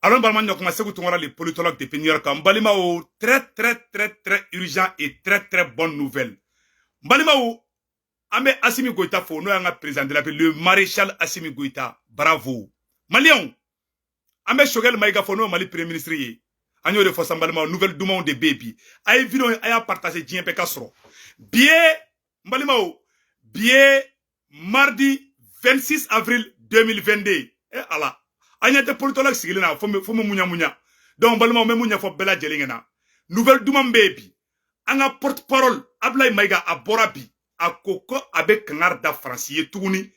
Alors, Balman, a commencé à les politologues de Pénier comme Balimao, très urgent et très bonne nouvelle. Balimao, Ame Assimi Goïta, faut nous un président de la ville, le maréchal Assimi Goïta, bravo. Malion, Ame Shogel Maïga, faut nous Mali premier ministre. Agno de Fossam Balimao, nouvelle du monde de baby. Aïe, vidéo, aïe, partagé, Dien Pekasro. Bien, Balimao, bien, mardi 26 avril 2022. Eh, Allah. Agnate politologue sigilena faut me munya donc balma me munya fo bela jelingena nouvelle dumam baby anga porte parole Ablaye Maiga aborabi akoko avec kangar da francier tuguni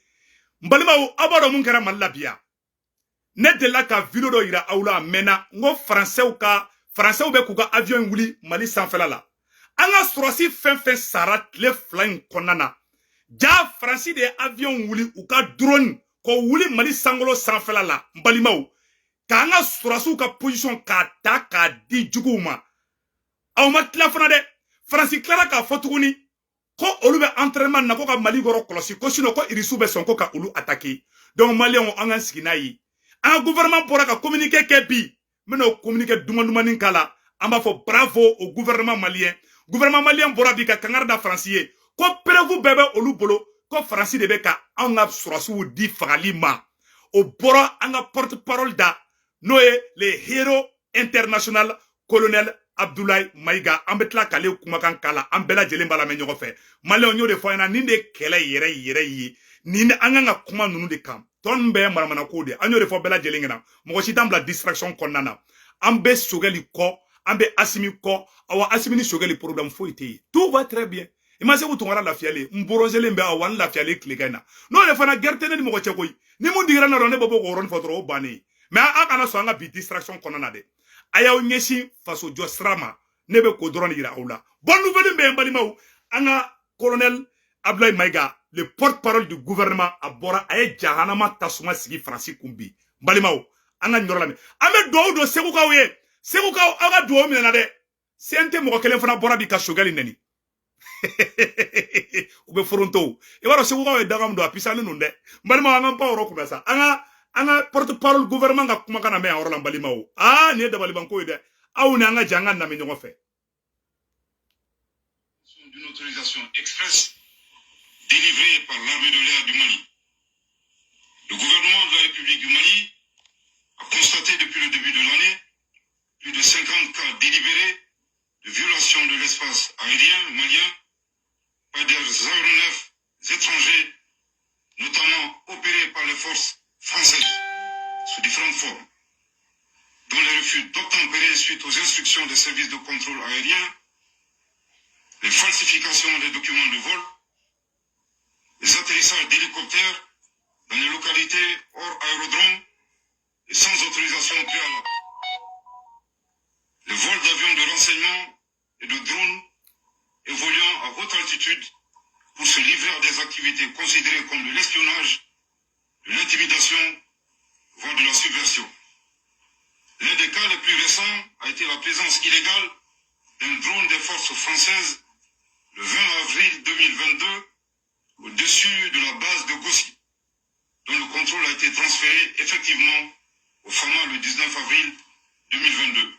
balma o abado mun kara malabia ne de la ka vidéo do ira aula mena ngo français be kuga avion wuli Mali sanfela la anga sorosi fin sarat le flying konana ja français de avion wuli ou ka drone ko wuli Mali sangolo sanfela la mbalimaw ka anga surasu ka position ka ta ka di juguma aw ma tila fana de France clara ka fotuguni ko olu be entraînement na ko ka Mali goro kolosi ko sino ko irisu be sonko ka olu attaquer donc malien anga sigina yi anga gouvernement pora ka communiquer ke bi meno communiquer dumani kala amba fo bravo au gouvernement malien pora bi ka kangarda français ko prevu bebe olu bolo ko France de be ka anga surasu di fagalima au bora anga porte-parole da noé le héros international colonel Abdoulaye Maiga ambetla kale kumakan kala ambela jelen bala men ñogo fe malé ñoo de foyna ninde kele yere yi ninde anga kuma nunu de kam ton be maramana ko de anyo de fo bela jelen ngena mo ci tambla distraction konnana ambe sogeli ko ambe asimi ko awa asimi ni sogeli problème fo ite tout va très bien imase ko tongara la fiale mborozele mbe awan la fiale klikena no le fana gertene ni mo ko chekoy ni mu digra na ronde bobo ko ron fotro bani mais akana so anga bi distraction konnana de ayaw nyesi faso josrama nebe ko drone ira aula bonne nouvelle mbe mbalimaw anga colonel Abdoulaye Maiga le porte-parole du gouvernement abora ay jahanama tasuma sigi France kumbi mbalimaw anga nyorala me ame do segu kaw aga do mi na de sente mo kelen fana bora bi ka shogali neni ube foronto e waro segu kaw dagam do apisane nunde mbalimaw anga pa oro kubasa anga porte-parole gouvernement ga kuma kana me awrola mbalimaw ni da baliban ko de aw ni anga janga na me ñogo fe d'une autorisation express délivrée par l'armée de l'air du Mali. Le gouvernement de la République du Mali a constaté depuis le début de l'année plus de 50 cas délibérés de violation de l'espace aérien malien par des aéronefs étrangers, notamment opérés par les forces françaises sous différentes formes, dont les refus d'obtempérer suite aux instructions des services de contrôle aérien, les falsifications des documents de vol, les atterrissages d'hélicoptères dans les localités hors aérodrome et sans autorisation préalable, les vols d'avions de renseignement et de drones évoluant à haute altitude pour se livrer à des activités considérées comme de l'espionnage, de l'intimidation, voire de la subversion. L'un des cas les plus récents a été la présence illégale d'un drone des forces françaises le 20 avril 2022 au-dessus de la base de Gossi, dont le contrôle a été transféré effectivement au FAMA le 19 avril 2022.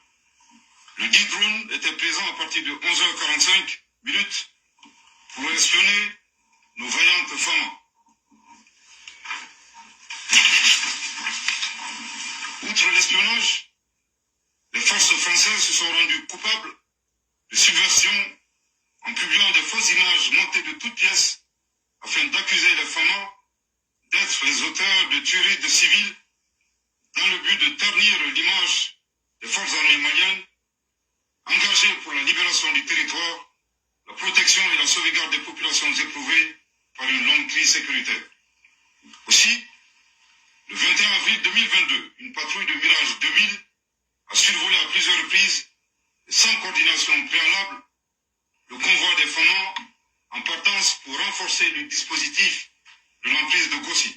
Le dit drone était présent à partir de 11h45 pour espionner nos vaillantes FAMA. Outre l'espionnage, les forces françaises se sont rendues coupables de subversion en publiant des fausses images montées de toutes pièces afin d'accuser les FAMA d'être les auteurs de tueries de civils dans le but de ternir l'image des forces armées maliennes engagées pour la libération du territoire, la protection et la sauvegarde des populations éprouvées par une longue crise sécuritaire. Aussi, le 21 avril 2022, une patrouille de Mirage 2000 a survolé à plusieurs reprises et sans coordination préalable le convoi des FAMA en partance pour renforcer le dispositif de l'emprise de Gossi.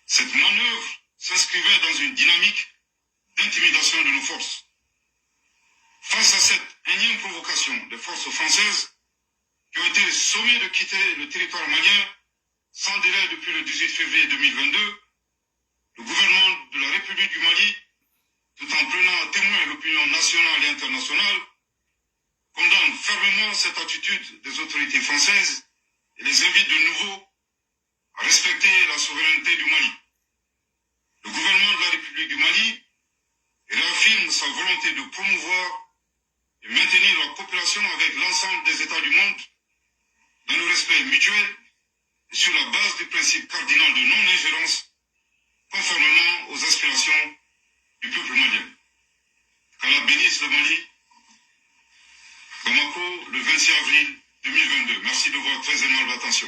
Cette manœuvre s'inscrivait dans une dynamique d'intimidation de nos forces. Face à cette énième provocation des forces françaises qui ont été sommées de quitter le territoire malien sans délai depuis le 18 février 2022, le gouvernement de la République du Mali internationale condamne fermement cette attitude des autorités françaises et les invite de nouveau à respecter la souveraineté du Mali. Le gouvernement de la République du Mali réaffirme sa volonté de promouvoir et maintenir la coopération avec l'ensemble des États du monde dans le respect mutuel et sur la base du principe cardinal de non-ingérence conformément aux aspirations du peuple malien. Qu'Allah bénisse le Mali. Bamako, le 26 avril 2022. Merci de votre très aimable attention.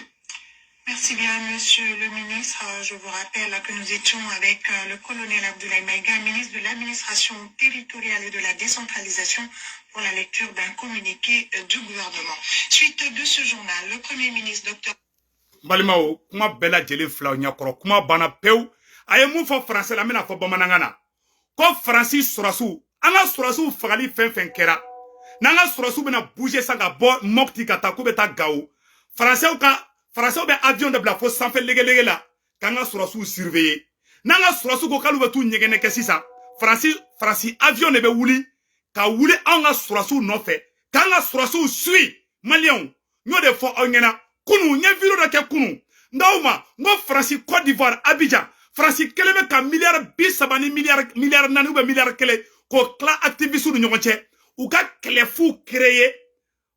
Merci bien, Monsieur le ministre. Je vous rappelle que nous étions avec le colonel Abdoulaye Maïga, ministre de l'Administration territoriale et de la décentralisation, pour la lecture d'un communiqué du gouvernement. Suite de ce journal, le Premier ministre Dr. Balimao, kuma bela jeli fla nyakoro, kuma bana peu, aye mou fo français la mena fo bamanangana. Ko Francis Sorasu, anga Sorasu fagali fen kera. Nanga Sorasu bena bouger sanga bo mokti kata kubeta gao. Français be avion de bla fo sanfé lege la. Kanga Sorasu surveiller. Nanga Sorasu ko kalu betu nyegene kesisa. Francis avion ne be wuli. Ka wuli anga Sorasu no fe. Kanga Sorasu suit Malion. Nyo de fo ongena. Kunu nye vilo da ke kunu. Ndauma ngo Francis Côte d'Ivoire Abidjan. Francis kelebe ka milliard bisabani milliard nani ou milliard kele ko kla activiste du nyonche. Ou ka kele fou créer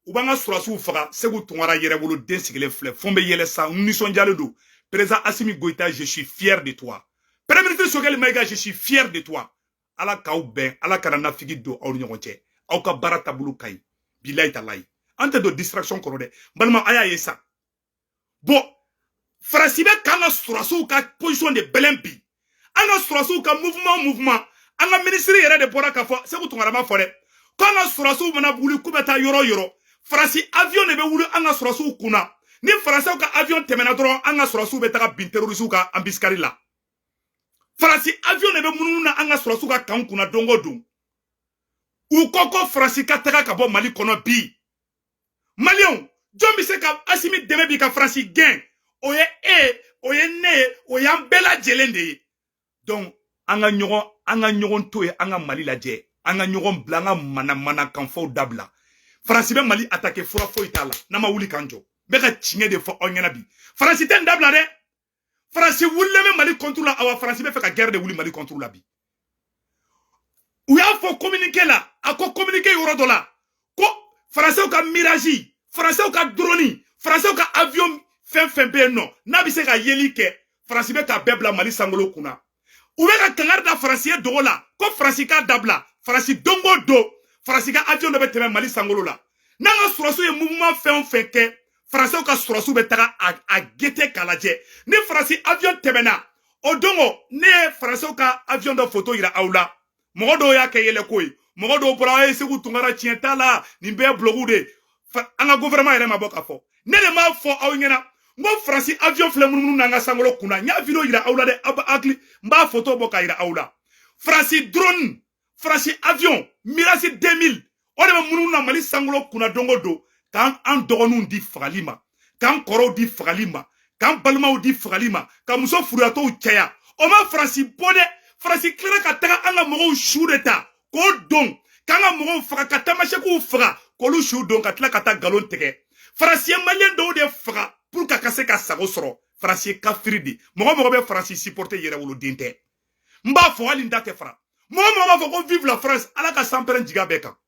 ou banga Sorasu faga segu tungara yere bolo den sigile flé fombe yele sa unison dialodo. Président Assimi Goïta, je suis fier de toi. Premier ministre Sogel Maïga, je suis fier de toi. Ala kaou ben, ala karana figi do au nyonche. Au ka barata bulu kai. Bilay talay. Ante do distraction korode. Balma aya yesa. Bon, Frasibe kanga Sorasu ka position de Belembi. Anga Sorasu ka mouvement. Anga ministre yere de bora ka fo, segu tungara ma fore. Kanga Sorasu mana bulu kubeta yoro. Frasi avion ne be wulu anga Sorasu kuna. Ni Français ka avion temena dron anga Sorasu be taka bin terroriste ka ambiskari la. Frasi avion ne be mununa anga Sorasu ka kan kuna dongo dun. U koko Frasi ka taka ka bo Mali kono bi. Malion, John se ka Assimi deme bi ka Frasi gen. Oye ne, oye ambela jelende. Donc anga nyogon to e anga Mali la je. Anga nyogon blanga mana kanfo dabla. Frasi be Mali attaqué fura fo itala. Nama wuli kanjo. Beka chinge de fo onyana bi. Frasi ten dabla de. Frasi wulle me Mali contrôle awa Frasi be feka guerre de wuli Mali contrôle la bi. Ou ya fo communiquer la. Ako communiquer yoro dola. Ko Frasi ou ka mirage. Frasi ou ka drone. Frasi ou ka avion fen be non. Nabi se ka yeli ke. Frasi be ka bebla Mali sangolo kuna. Ou be ka kangar da Frasi e dola. Ko Frasi ka dabla. Frasi dongo do. Frasi ka avion de be teme Mali sangolo la. Nanga Sorasu ye mouvement fen ke. Français ka Sorasu be taga a gete kalaje. Ni Frasi avion temena. Odongo ne Français ka avion de photo ira aula. Mogodo ya ke yele koy. Mogodo bra e segu tungara tienta la ni be blogude. Anga gouvernement ere maboka fo. Ne le ma fo awngena. Ngo Frasi avion flemunu nanga sangolo kuna. Nya video ira aula de akli mba photo boka ira aula. Frasi drone, Frasi avion, Mirage 2000. Ode be munu na Mali sangolo kuna dongo do. Kan an dogonu di fagalima, kan koro di fagalima, kan balma di fagalima, kan muso furiato chaya. Oma Frasi bode, Frasi klera ka taga anga mogo shureta. Ko don, kan anga mogo faga ka tamashe ku faga, ko lu shu don ka tla ka ta galon tege. Frasi malien do de faga pour ka kase ka sago soro. Frasi kafridi. Mogo be Frasi supporter yere wolo dinte. Mba fo ali ndate fra. Mogo fo ko vive la France ala ka samperen jiga beka.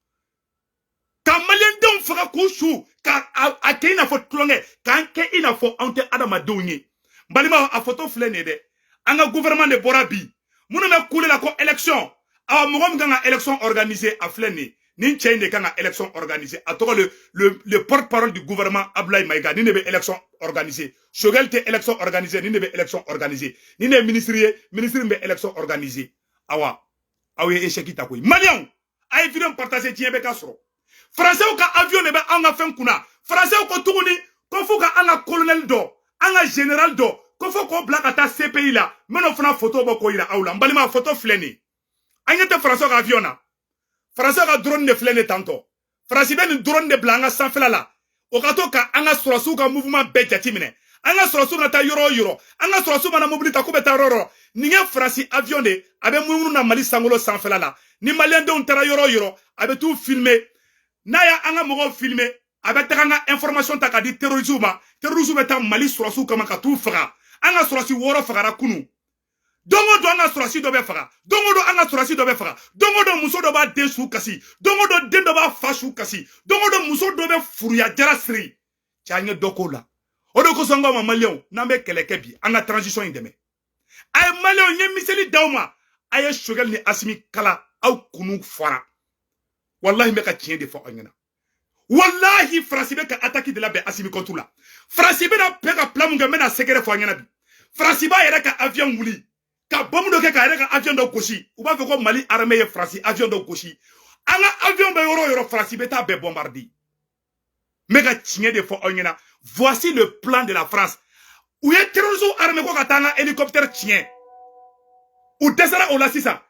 Ka malien don faga ko shu ka a ke ina fo tlonge kan ke ina fo ante adama donye balima a photo flene de anga gouvernement de Borabi munu me kule la ko élection a mo nganga élection organisée a flene ni chaine kanga élection organisée a to le porte-parole du gouvernement Abdoulaye Maïga ni nebe élection organisée Choguel te élection organisée ni nebe élection organisée ni ne ministre be élection organisée awa awe échec ta koy malien ay vidéo partager tiebe ka soro Français ou ka avion ne be anga fen kuna. Français ou ko tuguni ko fo ka anga colonel do, anga général do, ko fo ko blaka ta CPI la. Meno fana photo boko ira aula. Mbalima photo fleni. Anyete Français ka avion na. Français ka drone de fleni tanto. Français ben drone de blanga sans fela la. O ka to ka anga Sorasu ka mouvement be jatimine. Anga Sorasu na ta yoro. Anga Sorasu na mobilita ko beta roro. ni nge France avion de abe munu na Mali sangolo sanfela la ni malien de on tara yoro abe tout filmer na ya anga mogo filmer abe taka information ta ka di terrorisme ta Mali surasu kama ka tout faga anga surasi woro fagara kunu dongo do anga surasi do be faga dongo do anga surasi do be faga dongo do muso do ba desu kasi dongo do den do ba fashu kasi dongo do muso do be furuya jarasri chanye dokola odo ko songo ma malien nambe keleke bi anga transition indeme ay malien nye miseli dawma ay shogel ni asimi kala au kunu fara wallahi me ka tien de fo anyana wallahi France be ka attaque de la be asimi kontula France be na pe ka plan munga mena sekere fo anyana bi France ba yere ka avion wuli ka bomu do ke ka yere ka avion do koshi ou ba fe ko Mali armée ye France avion do koshi anga avion be yoro France be ta be bombardi me ka tien de fo anyana voici le plan de la France où est terrorisme armé ko ka tanga hélicoptère tien ou desara o la sisa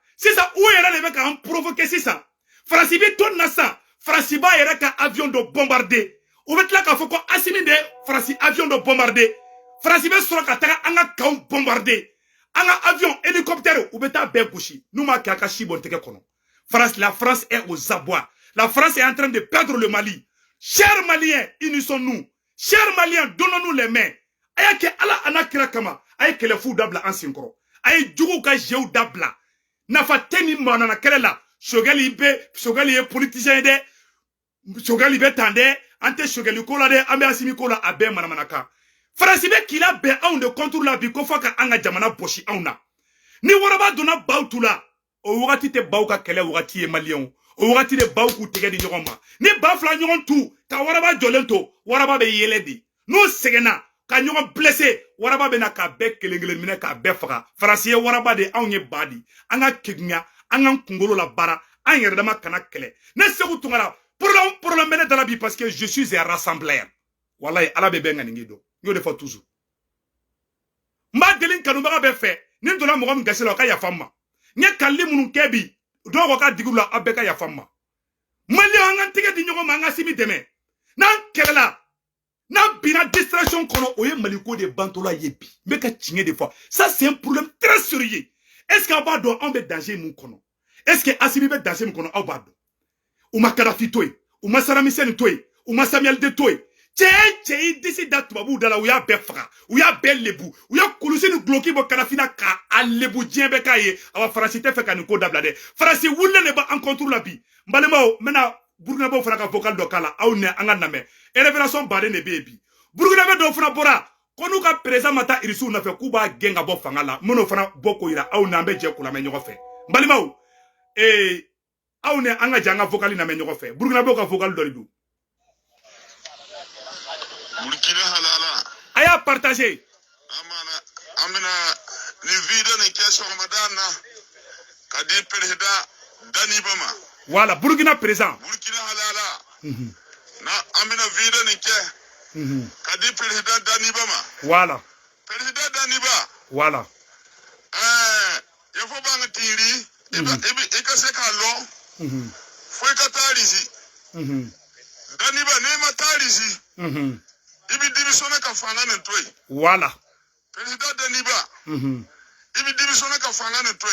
où yere le be ka provoquer sisa France be ton nasa France ba yere ka avion de bombarder ou bet la ka fo ko asimi de France avion de bombarder France be sura ka taga anga ka bombarder anga avion hélicoptère ou beta be gauchi nous ma ka shibo teke kono la France est aux abois la France est en train de perdre le Mali chers Maliens unissons-nous chers Maliens donnons-nous les mains ayake ala anakira kama ayake le fou dabla en synchro ay jugu ka jeu dabla nafa teni manana kelela Chogali est politicien de Chogali be tande ante Chogali kola de ambe asimi kola abe manamanaka France be kila be on de contrôle la bi ko faka anga jamana boshi auna ni waraba dona bautula o wati te bauka kele wati e malien o wati de bauku tege di nyoma ni ba fla nyon tu ka waraba jolento waraba be yeledi no segena ka nyon blessé waraba be na ka be kelengele mine ka be faka France waraba de onye badi anga kignya anga kungolo la bara an yere dama kana kele ne segu tungara problème bene dala bi parce que je suis un rassembleur wallahi ala be benga ngido yo de fa toujours mba delin kanu ba be fe ni dola mo ngam gaselo ka ya famma nye kalli munun kebi do ko ka digula abeka ya famma mali anga tige di nyogo manga simi deme nan kelela nan bina distraction kono oye maliko de bantola yebi me ka chinge des fois ça c'est un problème très sérieux. Est-ce qu'on va dans un danger mon kono? Est-ce que Assimi be danger mon kono au bado? Ou ma Kadhafi toy, ou ma Saddam Hussein toy, ou ma Samuel de toy. Tché d'ici date babu dala ou ya befra, ou ya bel lebu, ou ya kulusi nu bloki bo Kadhafi na ka alebu djembe kaye, awa farasite fe kanu ko dablade. Farasi wulle ne ba en contrôle la bi. Mbalema mena Burkina bo fraka vocal dokala au ne anga name. Et révélation bade ne baby. Burkina be do fana bora. Konou ka président mata irisu na fe kuba genga bo fangala mono fana boko ira au na mbe je kula me nyogo fe mbalimaw au ne anga janga vocal na me nyogo fe Burkina bo ka vocal doridu Burkina halala aya partager amana amina ni video ne keso madana kadi président Dani Bama voilà Burkina présent Burkina halala na amina video ne ke Kadi président Dani Bama. Voilà. Président Dani Ba. Voilà. Il faut pas me tirer. Et que c'est qu'à l'eau. Faut que tu ici. Dani Ba n'est pas ici. Il dit que son fanga ne toi. Voilà. Président Dani Ba. Il dit que son fanga ne toi.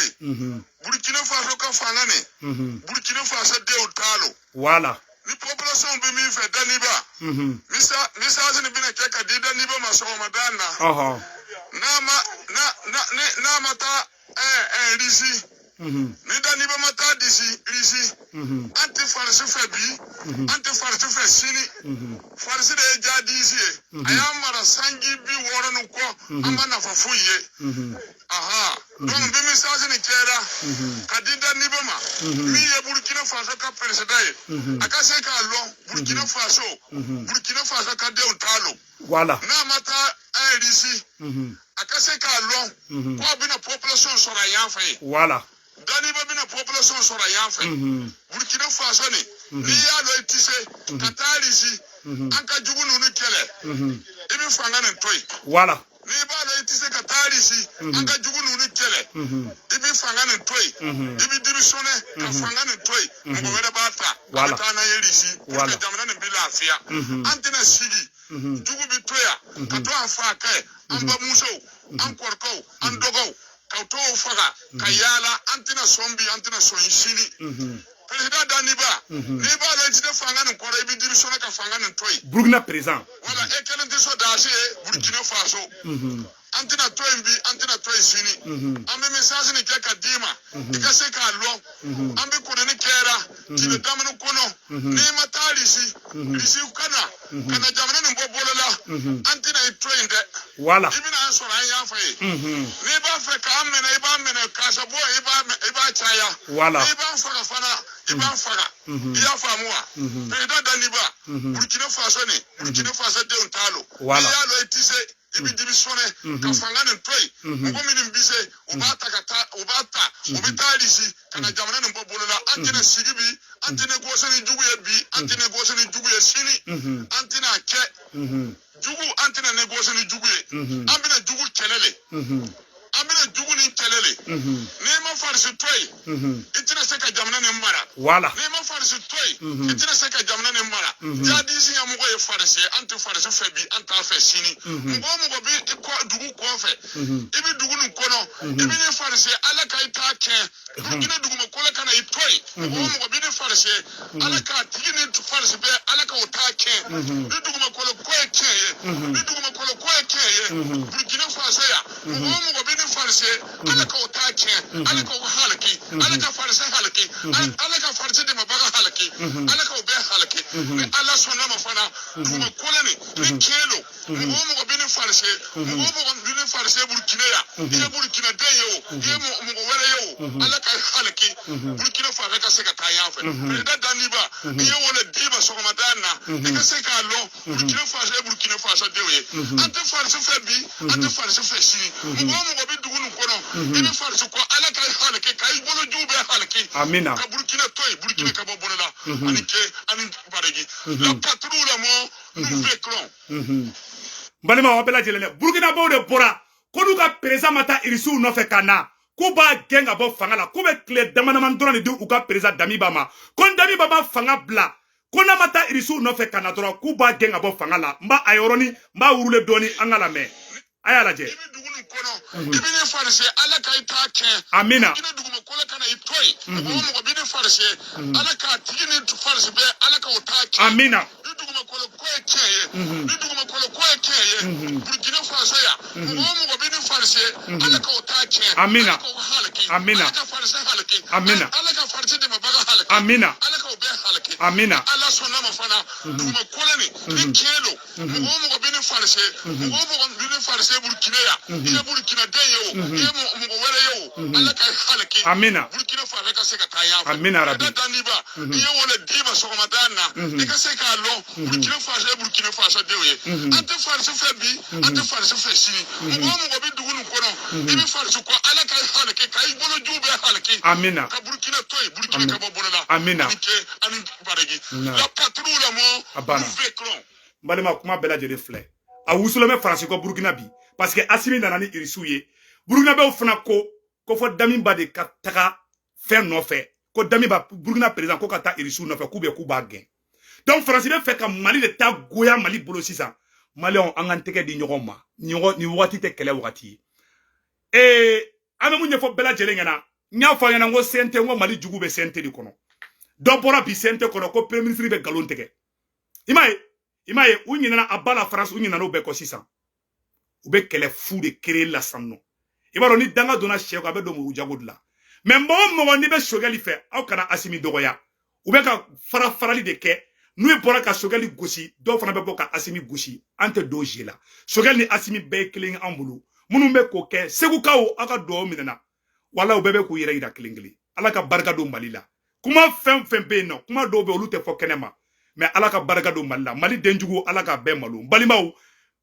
Burkina Faso ka fanga ne. Burkina Faso de Otalo. Voilà. Ni population be mi fe Dani Ba. Misa ne bina keka di Dani Ba maso madana. Na mata risi. Ni Dani Ba mata risi. Anti farsi fe bi. Anti farsi fe sini. Farsi de jadi isi. Ayamara sangi bi woro no ko amana fa fuye. Donc be misa ne kera. Kadi Dani Ba ma. Mi ye Burkina Faso ka president. Akase ka lo Burkina Faso ka de Otalo. Voilà. Na mata risi. Akase ka lo ko bi na population so ra yan fe. Voilà. Dani Ba bi na population so ra yan fe. Burkina Faso ni ya lo itise katarisi anka jugu no kele. Ibi fanga ne toy. Voilà. Ni ba lo itise katarisi anka jugu no kele. Ibi fanga ne toy. Ibi divisone ka fanga ne toy. Mo wera bata. Voilà. Ta na yerisi. Voilà. Jamana ne bi lafia. Antena sigi. Jugu bi toya. Ka to afa kai. Amba muso. An korko. An dogo. kauto faga kayala antina sombi antina soyisini président Daniba Niba le tide fangane ko rebi division ka fangane toy Burkina présent wala ekelen diso daje Burkina Faso antina toy sini ambe message ni ke kadima ikase ka lo ambe ko ne kera tide damano kono ni matalisi risi kana jamana ni bobolola antina toy de voilà ibina so la ya fa ni ba fe ka amene ka sabo iba chaya voilà iba fara fana iba fara ya famua président Daniba Burkina Faso ni Burkina Faso de ontalo voilà ya lo etise ibi divisione ka fangane toy ngo mini mbise ubata ubitalisi kana jamana ni bobolola antina sigibi antina gosani jugu bi antina gosani jugu sini antina ke jugu antina negosani jugu ambina jugu kelele ambina jugu ni kelele nema farsi toy itina seka jamana ni mara voilà nema farsi toy itina seka jamana ni mara jadi si yamugo ye farsi anti farsi febi anta fe sini mugo bi ko dugu ko fe ibi dugu ni kono ibi ni farsi ala kai ta ke ina dugu ma kola kana itoy mugo bi ni farsi ala ka tigi ni farsi be ala ka ta ke bi dugu ma kola ko ke bi dugu ma kola ko ke Burkina Faso ya mugo bi ni farsi ala ka ta ke ala ka halaki ala ka farsi halaki ala ka farsi de mabaga halaki ala ka be halaki ala sona mafana dugu ma kola ni kelo mugo bi ni farsi mugo bi ni farsi Burkina ya ye Burkina de yo ye mugo wele yo ala ka halaki Burkina Faso ka se ka ta ya fe président Daniba ye wala diba so madana ka se ka lo Burkina Faso de we ante farsi fe bi ante farsi fe sini mugo bi dugu ni kono ibi farsi ko ala ka halaki kai bolo jube halaki amina ka Burkina toy Burkina ka bobola ani baregi la patrouille mo nous véclons balima wabela jelene Burkina bo de bora kodu ka président mata irisu no fe kana ko ba genga bo fangala ko be clé damana man drone de u ka président Damiba ma kon Damiba ba fanga bla kona mata irisu no fe kana dro ko ba genga bo fangala mba ayoroni mba urule doni angala me ayala je ibi dugu ni kono ibi ni farsi ala ka ta ke amina ina dugu ma kola kana itoy mugo bi ni farsi ala ka tigi ni farsi be ala ka ta ke amina dugu ma kola ko ke dugu ma kola ko ke Burkina Faso ya mugo bi ni farsi ala ka ta ke amina amina ala ka farsi halaki amina ala ka farsi de mabaga halaki amina ala ka be halaki amina ala sona mafana dugu ma kola ni kelo mugo bi ni farsi mugo bi ni farsi Burkina ya ye Burkina de yo ye mugo wele yo ala ka halaki amina Burkina Faso ka se ka ta ya amina rabbi Daniba ye wala diba so madana ka se ka lo Burkina Faso de we ante farsi fe bi ante farsi fe sini mugo bi dugu ni kono ibi farsi ko ala ka halaki kai bolo jube halaki amina ka Burkina toy Burkina ka bobola amina ani baregi la patrouille mo nous véclons balima kuma bela jere flé a wusulome farasi ko Burkina bi parce que Assimi nana ni irisu ye Burkina be fana ko fo Damiba de ka taga fer no fe ko Damiba Burkina président ko ka ta irisu no fe ku be ku ba gen donc France be fait ka Mali de ta goya Mali bolo sisan Mali on anganteke di ñogo ma ñogo ni wati te kele wati ame mu ñefo bela jere ngana nya fa ngana ngo sente ngo Mali jugu be sente di kono do bora bi sente kono ko premier ministre be galon tege imaye u ñina abala France u ñina no be ko sisan u be kele fu de créer la sanno ibaro ni danga dona cheko abe do mu jago dula mais mo ni be shogali fe aw kana Assimi dogoya u be ka farali de ke nu e bora ka shogali gosi do fana be boka Assimi gosi ante do jela shogali ni Assimi be killing ambulu munu be ko ke segu kawo aka do minana wala u bebe ku yira ida kilingli ala ka barka do malila kuma fem be no kuma do be olute fo kenema mais ala ka barka do malila Mali denjugo ala ka be malu balimaw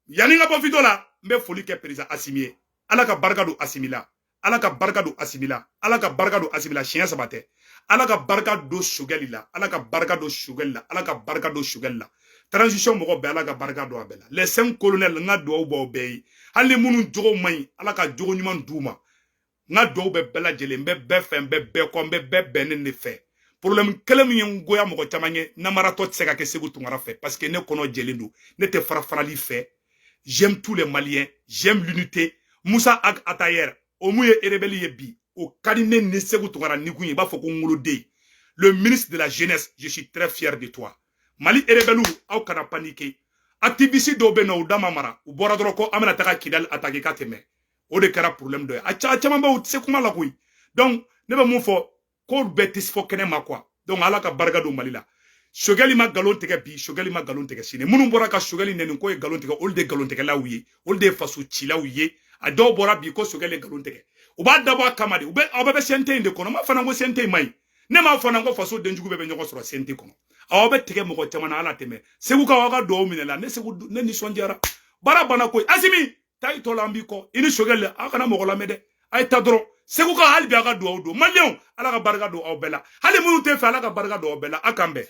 yani nga bo vidola mbe foli ke président Assimi ala ka barka do Assimila ala ka barka do Assimila ala ka barka do Assimila chien sabate ala ka barka do shogali la ala ka barka do shogali la ala ka barka do shogali la transition mo be ala ka barka do abela les 5 colonels nga do bo be hali munu jogo mai ala ka jogo nyuman duma nga do be bela jele mbe be fem be ko mbe be benen ne fe problème kelem yen goya mo ko tamanye na marato tseka ke segu tungara fe parce que ne kono jelindu ne te farali fe. J'aime tous les Maliens, j'aime l'unité. Moussa Ag Atayer, o mu ye rebelle ye bi o kadine ne segu tongara nikun ye ba fo ko ngolode le ministre de la jeunesse je suis très fier de toi Mali rebelle aw kana paniquer activiste do be no dama mara u bora doro ko amana taka kidal attaquer ka teme o de kara problème do a cha chama ba u se kuma la koy donc ne be mun fo ko betis fo kene ma quoi donc ala ka barga do Mali la Chogueli ma galon tege bi Chogueli ma galon tege sine munun bora ka Chogueli nenu ko e galon tege ol de galon tege la wiye ol de faso ci la wiye a do bora bi ko Chogueli galon tege u ba dabo kamade u be ababe sente inde kono ma fana ngo sente mai ne ma fana ngo faso denjugu be nyoko soro sente kono awabe tege mo ko tamana ala teme segu ka waga do minela ne segu ne ni sonjara bara bana ko asimi tay to lambi ko ini Chogueli akana mo ko lamede ay tadro segu ka halbi aga do malion ala ka barga do aw bela hali munu te fa ala ka barga do bela akambe